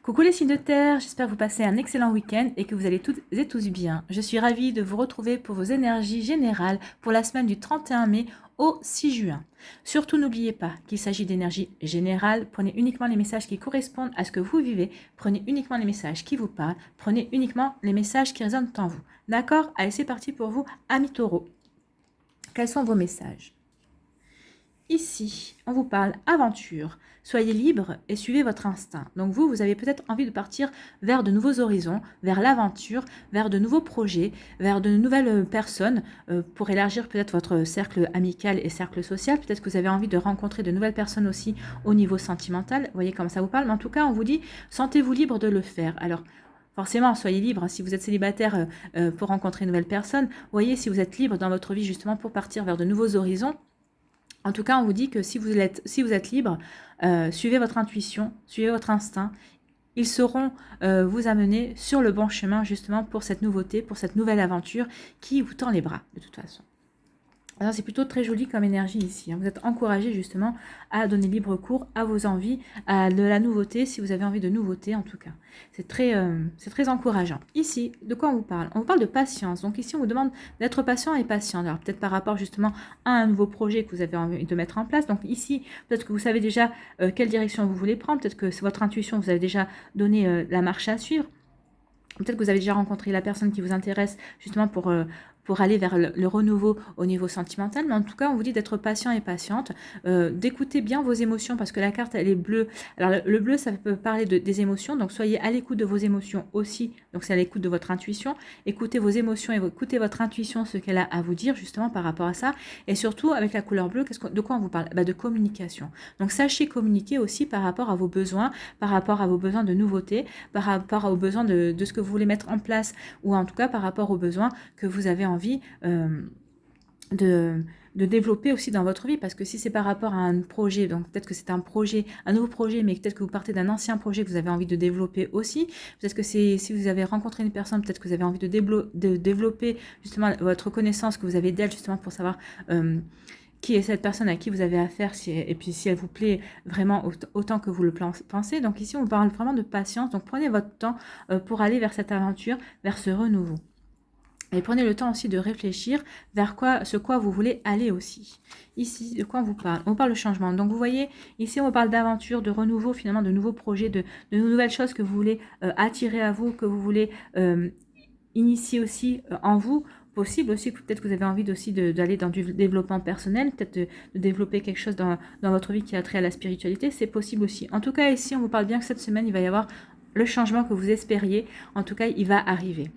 Coucou les signes de terre, j'espère que vous passez un excellent week-end et que vous allez toutes et tous bien. Je suis ravie de vous retrouver pour vos énergies générales pour la semaine du 31 mai au 6 juin. Surtout n'oubliez pas qu'il s'agit d'énergie générale, prenez uniquement les messages qui correspondent à ce que vous vivez, prenez uniquement les messages qui vous parlent, prenez uniquement les messages qui résonnent en vous. D'accord? Allez, c'est parti pour vous, amis taureaux. Quels sont vos messages? Ici, on vous parle aventure. Soyez libre et suivez votre instinct. Donc vous avez peut-être envie de partir vers de nouveaux horizons, vers l'aventure, vers de nouveaux projets, vers de nouvelles personnes pour élargir peut-être votre cercle amical et cercle social. Peut-être que vous avez envie de rencontrer de nouvelles personnes aussi au niveau sentimental. Vous voyez comment ça vous parle. Mais en tout cas, on vous dit, sentez-vous libre de le faire. Alors, forcément, soyez libre. Si vous êtes célibataire pour rencontrer une nouvelle personne, voyez si vous êtes libre dans votre vie justement pour partir vers de nouveaux horizons. En tout cas, on vous dit que si vous êtes libre, suivez votre intuition, suivez votre instinct. Ils sauront vous amener sur le bon chemin justement pour cette nouveauté, pour cette nouvelle aventure qui vous tend les bras de toute façon. Alors c'est plutôt très joli comme énergie ici. Vous êtes encouragé justement à donner libre cours à vos envies, à de la nouveauté, si vous avez envie de nouveauté en tout cas. C'est très encourageant. Ici, de quoi on vous parle? On vous parle de patience. Donc ici, on vous demande d'être patient et patient. Alors peut-être par rapport justement à un nouveau projet que vous avez envie de mettre en place. Donc ici, peut-être que vous savez déjà quelle direction vous voulez prendre. Peut-être que c'est votre intuition, vous avez déjà donné la marche à suivre. Peut-être que vous avez déjà rencontré la personne qui vous intéresse justement pour aller vers le renouveau au niveau sentimental. Mais en tout cas, on vous dit d'être patient et patiente, d'écouter bien vos émotions parce que la carte, elle est bleue. Alors, le bleu, ça peut parler des émotions. Donc, soyez à l'écoute de vos émotions aussi. Donc, c'est à l'écoute de votre intuition. Écoutez vos émotions et écoutez votre intuition, ce qu'elle a à vous dire justement par rapport à ça. Et surtout, avec la couleur bleue, de quoi on vous parle? De communication. Donc, sachez communiquer aussi par rapport à vos besoins, par rapport à vos besoins de nouveauté, par rapport aux besoins de ce que vous voulez mettre en place ou en tout cas par rapport aux besoins que vous avez envie de développer aussi dans votre vie, parce que si c'est par rapport à un projet, donc peut-être que c'est un nouveau projet, mais peut-être que vous partez d'un ancien projet que vous avez envie de développer aussi, peut-être que si vous avez rencontré une personne, peut-être que vous avez envie de développer justement votre connaissance que vous avez d'elle justement pour savoir qui est cette personne à qui vous avez affaire, et puis si elle vous plaît vraiment autant que vous le pensez. Donc ici, on parle vraiment de patience. Donc prenez votre temps pour aller vers cette aventure, vers ce renouveau. Et prenez le temps aussi de réfléchir vers ce quoi vous voulez aller aussi. Ici, de quoi on vous parle? On parle de changement. Donc vous voyez, ici on parle d'aventure, de renouveau, finalement de nouveaux projets, de nouvelles choses que vous voulez attirer à vous, que vous voulez initier aussi en vous. Possible aussi, peut-être que vous avez envie aussi d'aller dans du développement personnel, peut-être de développer quelque chose dans votre vie qui a trait à la spiritualité, c'est possible aussi. En tout cas, ici, on vous parle bien que cette semaine, il va y avoir le changement que vous espériez. En tout cas, il va arriver.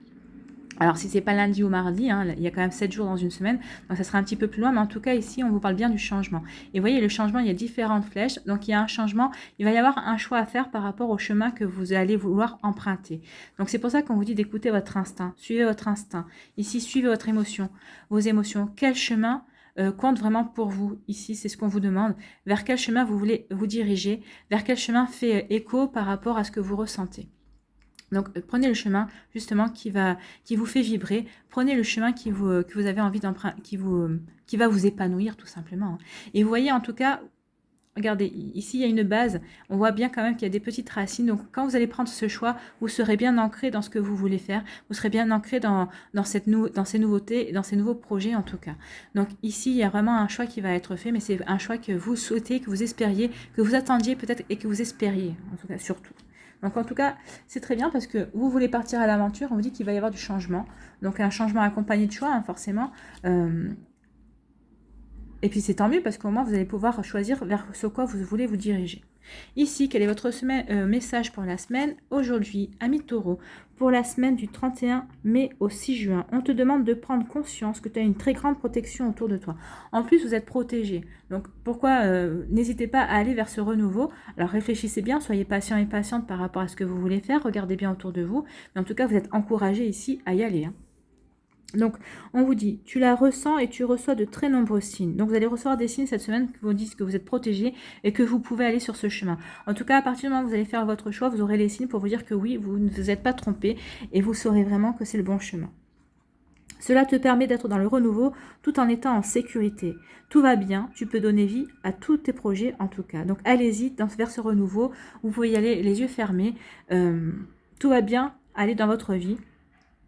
Alors, si c'est pas lundi ou mardi, il y a quand même 7 jours dans une semaine, donc ça sera un petit peu plus loin, mais en tout cas, ici, on vous parle bien du changement. Et vous voyez, le changement, il y a différentes flèches, donc il y a un changement, il va y avoir un choix à faire par rapport au chemin que vous allez vouloir emprunter. Donc, c'est pour ça qu'on vous dit d'écouter votre instinct, suivez votre instinct. Ici, suivez votre émotion, vos émotions. Quel chemin compte vraiment pour vous? Ici, c'est ce qu'on vous demande. Vers quel chemin vous voulez vous diriger? Vers quel chemin fait écho par rapport à ce que vous ressentez? Donc, prenez le chemin justement qui vous fait vibrer. Prenez le chemin que vous avez envie d'emprunter, qui va vous épanouir tout simplement. Et vous voyez en tout cas, regardez, ici il y a une base. On voit bien quand même qu'il y a des petites racines. Donc, quand vous allez prendre ce choix, vous serez bien ancré dans ce que vous voulez faire. Vous serez bien ancré dans ces nouveautés, dans ces nouveaux projets en tout cas. Donc, ici, il y a vraiment un choix qui va être fait, mais c'est un choix que vous souhaitez, que vous espériez, que vous attendiez peut-être et que vous espériez, en tout cas, surtout. Donc en tout cas, c'est très bien parce que vous voulez partir à l'aventure, on vous dit qu'il va y avoir du changement. Donc un changement accompagné de choix, forcément. Et puis c'est tant mieux parce qu'au moins vous allez pouvoir choisir vers ce quoi vous voulez vous diriger. Ici, quel est votre message pour la semaine? Aujourd'hui, ami Taureau, pour la semaine du 31 mai au 6 juin, on te demande de prendre conscience que tu as une très grande protection autour de toi. En plus, vous êtes protégé. Donc, pourquoi n'hésitez pas à aller vers ce renouveau? Alors, réfléchissez bien, soyez patient et patiente par rapport à ce que vous voulez faire. Regardez bien autour de vous. Mais en tout cas, vous êtes encouragé ici à y aller. Donc, on vous dit, tu la ressens et tu reçois de très nombreux signes. Donc, vous allez recevoir des signes cette semaine qui vous disent que vous êtes protégé et que vous pouvez aller sur ce chemin. En tout cas, à partir du moment où vous allez faire votre choix, vous aurez les signes pour vous dire que oui, vous ne vous êtes pas trompé et vous saurez vraiment que c'est le bon chemin. Cela te permet d'être dans le renouveau tout en étant en sécurité. Tout va bien, tu peux donner vie à tous tes projets en tout cas. Donc allez-y vers ce renouveau, vous pouvez y aller les yeux fermés. Tout va bien, allez dans votre vie.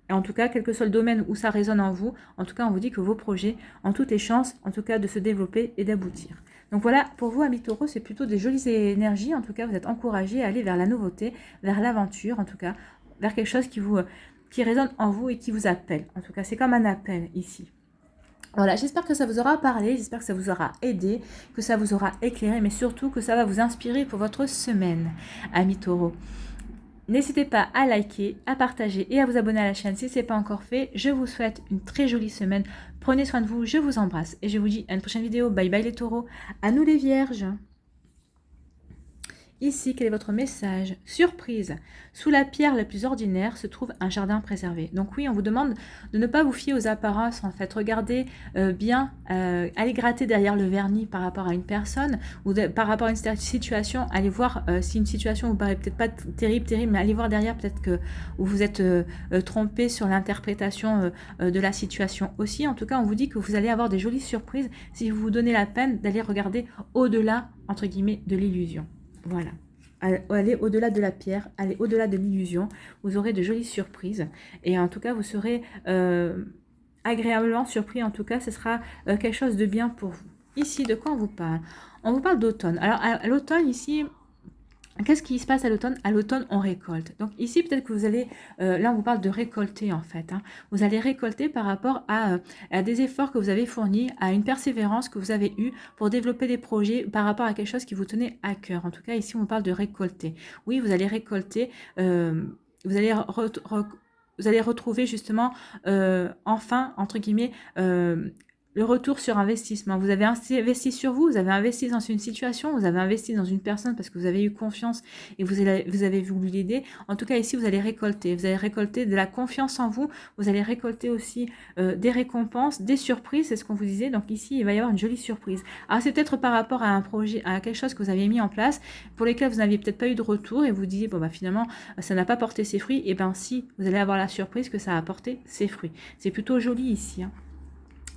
Et en tout cas, quel que soit le domaine où ça résonne en vous, en tout cas, on vous dit que vos projets ont toutes les chances, en tout cas, de se développer et d'aboutir. Donc voilà, pour vous, amis taureaux, c'est plutôt des jolies énergies. En tout cas, vous êtes encouragés à aller vers la nouveauté, vers l'aventure, en tout cas, vers quelque chose qui résonne en vous et qui vous appelle. En tout cas, c'est comme un appel ici. Voilà, j'espère que ça vous aura parlé, j'espère que ça vous aura aidé, que ça vous aura éclairé, mais surtout que ça va vous inspirer pour votre semaine, amis taureaux. N'hésitez pas à liker, à partager et à vous abonner à la chaîne si ce n'est pas encore fait. Je vous souhaite une très jolie semaine. Prenez soin de vous, je vous embrasse et je vous dis à une prochaine vidéo. Bye bye les taureaux, à nous les vierges. Ici, quel est votre message? Surprise! Sous la pierre la plus ordinaire se trouve un jardin préservé. Donc oui, on vous demande de ne pas vous fier aux apparences, en fait. Regardez bien, allez gratter derrière le vernis par rapport à une personne ou par rapport à une situation. Allez voir si une situation vous paraît peut-être pas terrible, mais allez voir derrière peut-être que vous êtes trompé sur l'interprétation de la situation aussi. En tout cas, on vous dit que vous allez avoir des jolies surprises si vous vous donnez la peine d'aller regarder au-delà, entre guillemets, de l'illusion. Voilà, allez au-delà de la pierre, allez au-delà de l'illusion, vous aurez de jolies surprises et en tout cas vous serez agréablement surpris, en tout cas ce sera quelque chose de bien pour vous. Ici, de quoi on vous parle? On vous parle d'automne. Alors à l'automne ici, qu'est-ce qui se passe à l'automne? À l'automne, on récolte. Donc ici, peut-être que vous allez, là on vous parle de récolter en fait. Hein. Vous allez récolter par rapport à des efforts que vous avez fournis, à une persévérance que vous avez eue pour développer des projets par rapport à quelque chose qui vous tenait à cœur. En tout cas, ici on parle de récolter. Oui, vous allez récolter, vous allez vous allez retrouver justement, enfin, entre guillemets, le retour sur investissement. Vous avez investi sur vous, vous avez investi dans une situation, vous avez investi dans une personne parce que vous avez eu confiance et vous avez voulu l'aider. En tout cas, ici, vous allez récolter. Vous allez récolter de la confiance en vous. Vous allez récolter aussi des récompenses, des surprises, c'est ce qu'on vous disait. Donc ici, il va y avoir une jolie surprise. Alors, c'est peut-être par rapport à un projet, à quelque chose que vous aviez mis en place, pour lesquels vous n'aviez peut-être pas eu de retour et vous disiez, bon, bah finalement, ça n'a pas porté ses fruits. Et bien si, vous allez avoir la surprise que ça a porté ses fruits. C'est plutôt joli ici, hein.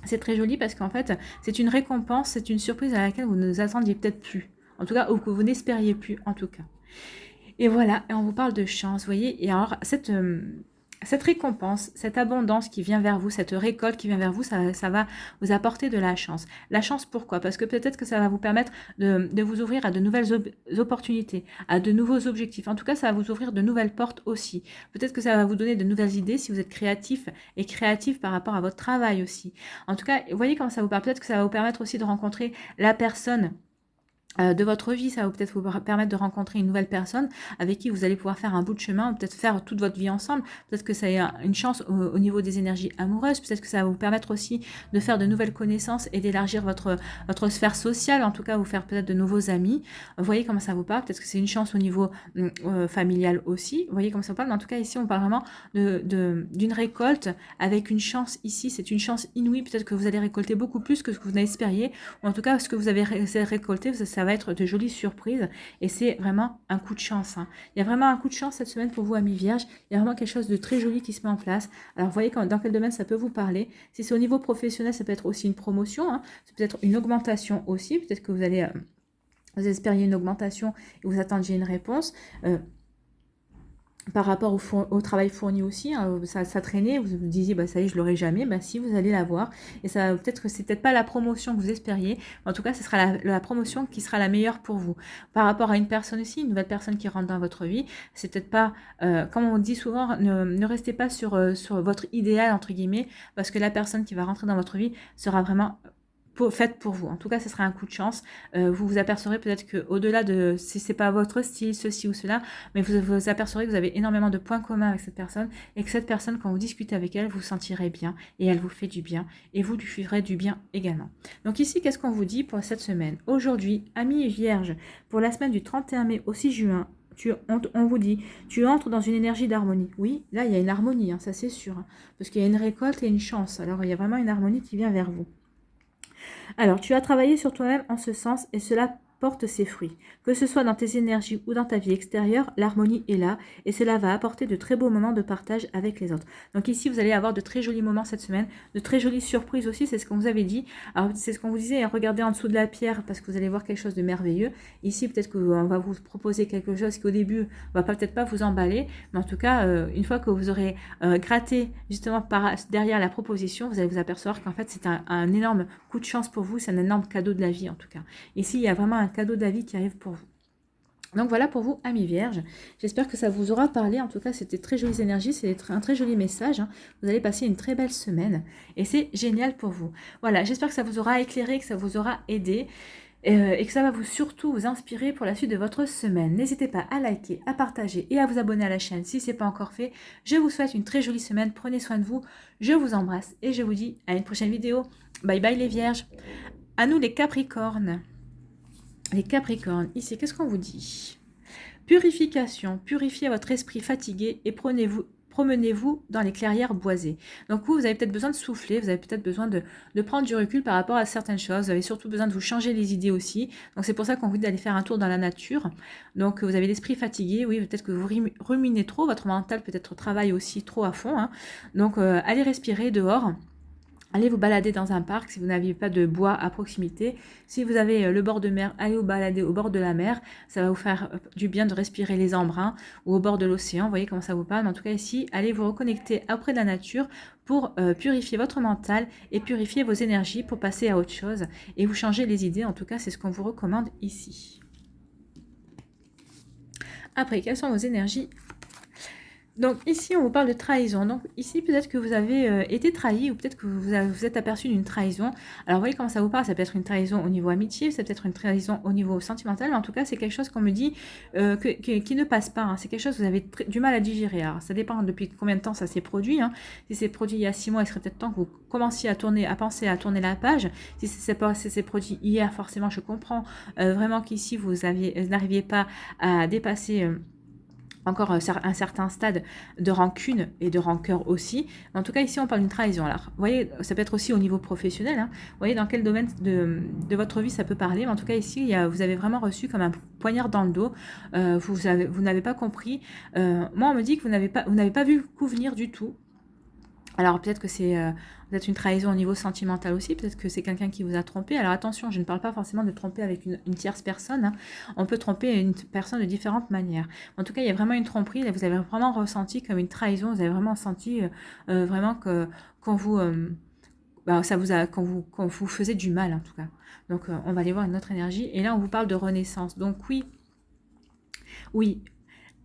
C'est très joli parce qu'en fait, c'est une récompense, c'est une surprise à laquelle vous ne vous attendiez peut-être plus. En tout cas, ou que vous n'espériez plus, en tout cas. Et voilà, et on vous parle de chance, vous voyez. Et alors, cette récompense, cette abondance qui vient vers vous, cette récolte qui vient vers vous, ça va vous apporter de la chance. La chance, pourquoi? Parce que peut-être que ça va vous permettre de vous ouvrir à de nouvelles opportunités, à de nouveaux objectifs. En tout cas, ça va vous ouvrir de nouvelles portes aussi. Peut-être que ça va vous donner de nouvelles idées si vous êtes créatif et créatif par rapport à votre travail aussi. En tout cas, vous voyez comment ça vous parle. Peut-être que ça va vous permettre aussi de rencontrer la personne de votre vie, ça va peut-être vous permettre de rencontrer une nouvelle personne avec qui vous allez pouvoir faire un bout de chemin, ou peut-être faire toute votre vie ensemble. Peut-être que ça a une chance au niveau des énergies amoureuses, peut-être que ça va vous permettre aussi de faire de nouvelles connaissances et d'élargir votre sphère sociale, en tout cas vous faire peut-être de nouveaux amis. Vous voyez comment ça vous parle, peut-être que c'est une chance au niveau familial aussi, vous voyez comment ça vous parle, mais en tout cas ici on parle vraiment d'une récolte avec une chance ici, c'est une chance inouïe, peut-être que vous allez récolter beaucoup plus que ce que vous n'espériez, ou en tout cas ce que vous avez récolté, ça va être de jolies surprises et c'est vraiment un coup de chance. Hein. Il y a vraiment un coup de chance cette semaine pour vous, amis vierges. Il y a vraiment quelque chose de très joli qui se met en place. Alors, vous voyez dans quel domaine ça peut vous parler. Si c'est au niveau professionnel, ça peut être aussi une promotion. Hein. C'est peut-être une augmentation aussi. Peut-être que vous espériez une augmentation et vous attendiez une réponse. Par rapport au travail fourni aussi, hein, ça traînait, vous vous disiez, bah, ça y est, je l'aurai jamais, bah, si, vous allez l'avoir. Et ça, peut-être que c'est peut-être pas la promotion que vous espériez, mais en tout cas, ce sera la promotion qui sera la meilleure pour vous. Par rapport à une personne aussi, une nouvelle personne qui rentre dans votre vie, c'est peut-être pas, comme on dit souvent, ne restez pas sur votre idéal, entre guillemets, parce que la personne qui va rentrer dans votre vie sera vraiment faite pour vous. En tout cas, ce sera un coup de chance. Vous vous apercevrez peut-être qu'au-delà de si c'est pas votre style, ceci ou cela, mais vous apercevrez que vous avez énormément de points communs avec cette personne et que cette personne, quand vous discutez avec elle, vous sentirez bien et elle vous fait du bien et vous lui ferez du bien également. Donc ici, qu'est-ce qu'on vous dit pour cette semaine? Aujourd'hui, amis vierges, pour la semaine du 31 mai au 6 juin, on vous dit, tu entres dans une énergie d'harmonie. Oui, là, il y a une harmonie, hein, ça c'est sûr, hein, parce qu'il y a une récolte et une chance. Alors, il y a vraiment une harmonie qui vient vers vous. Alors, tu as travaillé sur toi-même en ce sens et cela porte ses fruits. Que ce soit dans tes énergies ou dans ta vie extérieure, l'harmonie est là et cela va apporter de très beaux moments de partage avec les autres. Donc ici, vous allez avoir de très jolis moments cette semaine, de très jolies surprises aussi, c'est ce qu'on vous avait dit. Alors c'est ce qu'on vous disait, regardez en dessous de la pierre parce que vous allez voir quelque chose de merveilleux. Ici, peut-être qu'on va vous proposer quelque chose qui au début va peut-être pas vous emballer, mais en tout cas, une fois que vous aurez gratté justement derrière la proposition, vous allez vous apercevoir qu'en fait c'est un énorme coup de chance pour vous, c'est un énorme cadeau de la vie en tout cas. Ici, il y a vraiment un cadeau de la vie qui arrive pour vous. Donc voilà pour vous, amis vierges. J'espère que ça vous aura parlé. En tout cas, c'était très jolies énergies, c'est un très joli message. Vous allez passer une très belle semaine et c'est génial pour vous. Voilà, j'espère que ça vous aura éclairé, que ça vous aura aidé. Et que ça va surtout vous inspirer pour la suite de votre semaine. N'hésitez pas à liker, à partager et à vous abonner à la chaîne si ce n'est pas encore fait. Je vous souhaite une très jolie semaine. Prenez soin de vous. Je vous embrasse et je vous dis à une prochaine vidéo. Bye bye les vierges. À nous les capricornes. Les capricornes, ici, qu'est-ce qu'on vous dit? Purification, purifiez votre esprit fatigué et promenez-vous dans les clairières boisées. Donc vous avez peut-être besoin de souffler, vous avez peut-être besoin de prendre du recul par rapport à certaines choses, vous avez surtout besoin de vous changer les idées aussi. Donc c'est pour ça qu'on vous dit d'aller faire un tour dans la nature. Donc vous avez l'esprit fatigué, oui, peut-être que vous ruminez trop, votre mental peut-être travaille aussi trop à fond. Hein. Donc allez respirer dehors. Allez vous balader dans un parc si vous n'aviez pas de bois à proximité. Si vous avez le bord de mer, allez vous balader au bord de la mer. Ça va vous faire du bien de respirer les embruns ou au bord de l'océan. Vous voyez comment ça vous parle. Mais en tout cas ici, allez vous reconnecter auprès de la nature pour purifier votre mental et purifier vos énergies pour passer à autre chose et vous changer les idées. En tout cas, c'est ce qu'on vous recommande ici. Après, quelles sont vos énergies ? Donc ici, on vous parle de trahison. Donc ici, peut-être que vous avez été trahi ou peut-être que vous êtes aperçu d'une trahison. Alors, vous voyez comment ça vous parle. Ça peut être une trahison au niveau amitié, ça peut être une trahison au niveau sentimental. Mais en tout cas, c'est quelque chose qu'on me dit qui ne passe pas. Hein. C'est quelque chose que vous avez du mal à digérer. Alors, ça dépend depuis combien de temps ça s'est produit. Hein. Si c'est produit il y a 6 mois, il serait peut-être temps que vous commenciez à penser à tourner la page. Si c'est produit hier, forcément, je comprends vraiment qu'ici, vous n'arriviez pas à dépasser... encore un certain stade de rancune et de rancœur aussi. En tout cas, ici, on parle d'une trahison. Alors, vous voyez, ça peut être aussi au niveau professionnel. Hein. Vous voyez dans quel domaine de votre vie ça peut parler. Mais en tout cas, ici, vous avez vraiment reçu comme un poignard dans le dos. Vous n'avez pas compris. Moi, on me dit que vous n'avez pas vu le coup venir du tout. Alors peut-être que c'est peut-être une trahison au niveau sentimental aussi, peut-être que c'est quelqu'un qui vous a trompé. Alors attention, je ne parle pas forcément de tromper avec une tierce personne, hein. On peut tromper une personne de différentes manières. En tout cas, il y a vraiment une tromperie, et vous avez vraiment ressenti comme une trahison, vous avez vraiment senti vraiment qu'on vous... qu'on vous faisait du mal en tout cas. Donc on va aller voir une autre énergie. Et là, on vous parle de renaissance. Donc oui.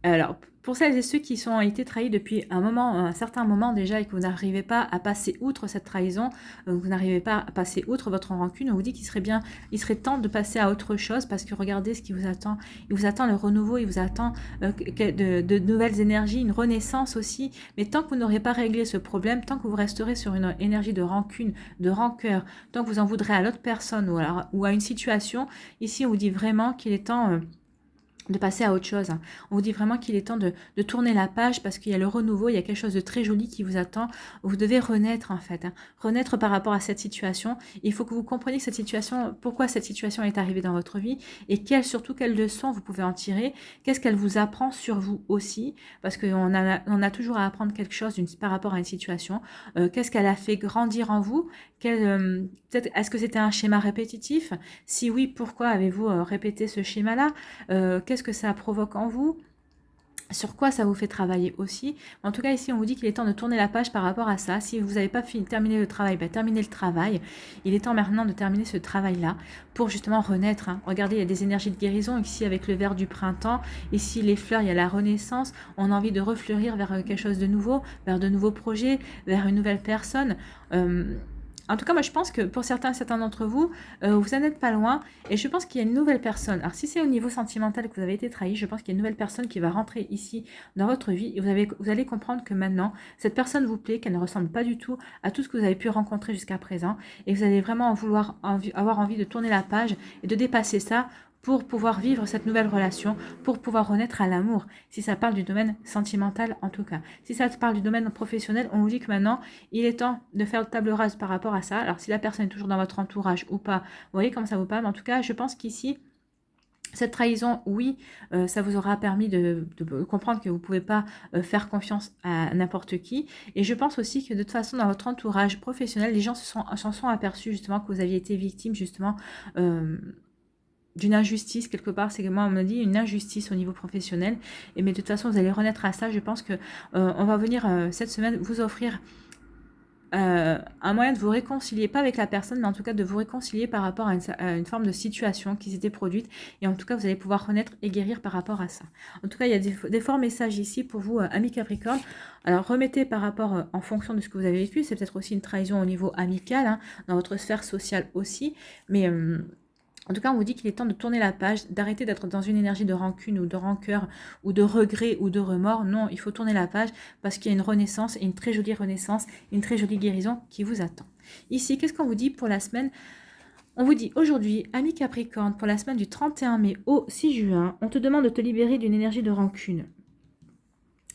Alors, pour celles et ceux qui ont été trahis depuis un certain moment déjà et que vous n'arrivez pas à passer outre cette trahison, vous n'arrivez pas à passer outre votre rancune, on vous dit qu'il serait temps de passer à autre chose parce que regardez ce qui vous attend. Il vous attend le renouveau, il vous attend de nouvelles énergies, une renaissance aussi. Mais tant que vous n'aurez pas réglé ce problème, tant que vous resterez sur une énergie de rancune, de rancœur, tant que vous en voudrez à l'autre personne ou à une situation, ici on vous dit vraiment qu'il est temps... de passer à autre chose. On vous dit vraiment qu'il est temps de tourner la page parce qu'il y a le renouveau, il y a quelque chose de très joli qui vous attend. Vous devez renaître en fait, hein. Renaître par rapport à cette situation. Il faut que vous compreniez que cette situation, pourquoi cette situation est arrivée dans votre vie et surtout quelles leçons vous pouvez en tirer, qu'est-ce qu'elle vous apprend sur vous aussi, parce qu'on a toujours à apprendre quelque chose par rapport à une situation. Qu'est-ce qu'elle a fait grandir en vous, peut-être est-ce que c'était un schéma répétitif? Si oui, pourquoi avez-vous répété ce schéma-là? Qu'est-ce que ça provoque en vous? Sur quoi ça vous fait travailler aussi? En tout cas, ici, on vous dit qu'il est temps de tourner la page par rapport à ça. Si vous n'avez pas terminé le travail, terminez le travail. Il est temps maintenant de terminer ce travail-là pour justement renaître. Hein. Regardez, il y a des énergies de guérison ici avec le vert du printemps. Ici, les fleurs, il y a la renaissance. On a envie de refleurir vers quelque chose de nouveau, vers de nouveaux projets, vers une nouvelle personne. En tout cas, moi, je pense que pour certains d'entre vous, vous n'en êtes pas loin. Et je pense qu'il y a une nouvelle personne. Alors, si c'est au niveau sentimental que vous avez été trahi, je pense qu'il y a une nouvelle personne qui va rentrer ici dans votre vie. Et vous allez comprendre que maintenant, cette personne vous plaît, qu'elle ne ressemble pas du tout à tout ce que vous avez pu rencontrer jusqu'à présent. Et vous allez vraiment avoir envie de tourner la page et de dépasser ça pour pouvoir vivre cette nouvelle relation, pour pouvoir renaître à l'amour, si ça parle du domaine sentimental en tout cas. Si ça parle du domaine professionnel, on vous dit que maintenant, il est temps de faire table rase par rapport à ça. Alors si la personne est toujours dans votre entourage ou pas, vous voyez comment ça vous parle. En tout cas, je pense qu'ici, Cette trahison, oui, ça vous aura permis de comprendre que vous ne pouvez pas faire confiance à n'importe qui. Et je pense aussi que de toute façon, dans votre entourage professionnel, les gens s'en sont aperçus justement que vous aviez été victime justement d'une injustice quelque part. C'est que moi, on m'a dit une injustice au niveau professionnel. Et mais de toute façon, vous allez renaître à ça. Je pense que on va venir cette semaine vous offrir un moyen de vous réconcilier, pas avec la personne, mais en tout cas de vous réconcilier par rapport à une forme de situation qui s'était produite. Et en tout cas, vous allez pouvoir renaître et guérir par rapport à ça. En tout cas, il y a des forts messages ici pour vous, amis Capricorne. Alors, remettez par rapport, en fonction de ce que vous avez vécu. C'est peut-être aussi une trahison au niveau amical, hein, dans votre sphère sociale aussi. Mais en tout cas, on vous dit qu'il est temps de tourner la page, d'arrêter d'être dans une énergie de rancune ou de rancœur ou de regret ou de remords. Non, il faut tourner la page parce qu'il y a une renaissance et une très jolie renaissance, une très jolie guérison qui vous attend. Ici, qu'est-ce qu'on vous dit pour la semaine? On vous dit aujourd'hui, ami Capricorne, pour la semaine du 31 mai au 6 juin, on te demande de te libérer d'une énergie de rancune.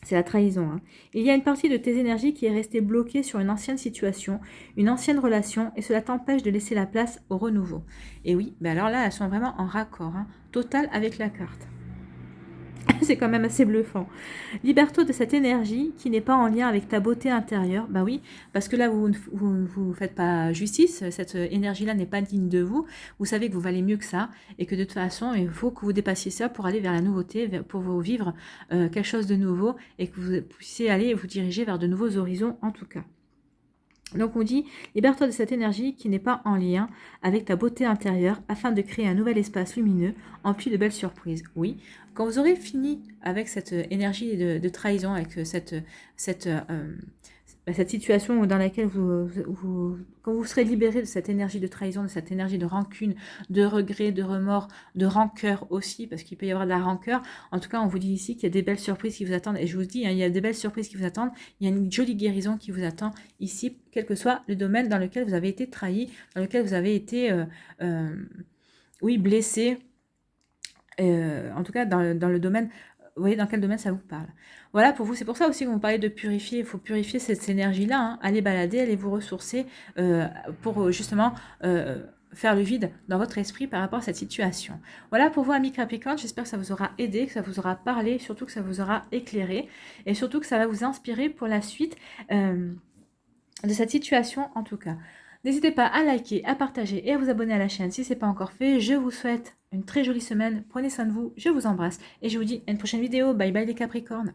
C'est la trahison. Hein. Il y a une partie de tes énergies qui est restée bloquée sur une ancienne situation, une ancienne relation, et cela t'empêche de laisser la place au renouveau. Et oui, ben alors là, elles sont vraiment en raccord, hein, total avec la carte. C'est quand même assez bluffant. Libère-toi de cette énergie qui n'est pas en lien avec ta beauté intérieure. Bah oui, parce que là, vous ne faites pas justice. Cette énergie-là n'est pas digne de vous. Vous savez que vous valez mieux que ça et que de toute façon, il faut que vous dépassiez ça pour aller vers la nouveauté, pour vous vivre quelque chose de nouveau et que vous puissiez aller vous diriger vers de nouveaux horizons en tout cas. Donc on dit, libère-toi de cette énergie qui n'est pas en lien avec ta beauté intérieure afin de créer un nouvel espace lumineux empli de belles surprises. Oui, quand vous aurez fini avec cette énergie de trahison, avec cette situation dans laquelle quand vous serez libéré de cette énergie de trahison, de cette énergie de rancune, de regret, de remords, de rancœur aussi, parce qu'il peut y avoir de la rancœur. En tout cas, on vous dit ici qu'il y a des belles surprises qui vous attendent. Et je vous dis, hein, il y a des belles surprises qui vous attendent. Il y a une jolie guérison qui vous attend ici, quel que soit le domaine dans lequel vous avez été trahi, dans lequel vous avez été, oui, blessé. En tout cas, dans le domaine, vous voyez dans quel domaine ça vous parle. Voilà pour vous, c'est pour ça aussi qu'on vous parlait de purifier, il faut purifier cette énergie-là, hein. Allez balader, allez vous ressourcer pour justement faire le vide dans votre esprit par rapport à cette situation. Voilà pour vous, amis Capricorne, j'espère que ça vous aura aidé, que ça vous aura parlé, surtout que ça vous aura éclairé, et surtout que ça va vous inspirer pour la suite de cette situation en tout cas. N'hésitez pas à liker, à partager et à vous abonner à la chaîne si ce n'est pas encore fait. Je vous souhaite une très jolie semaine. Prenez soin de vous, je vous embrasse et je vous dis à une prochaine vidéo. Bye bye les Capricornes.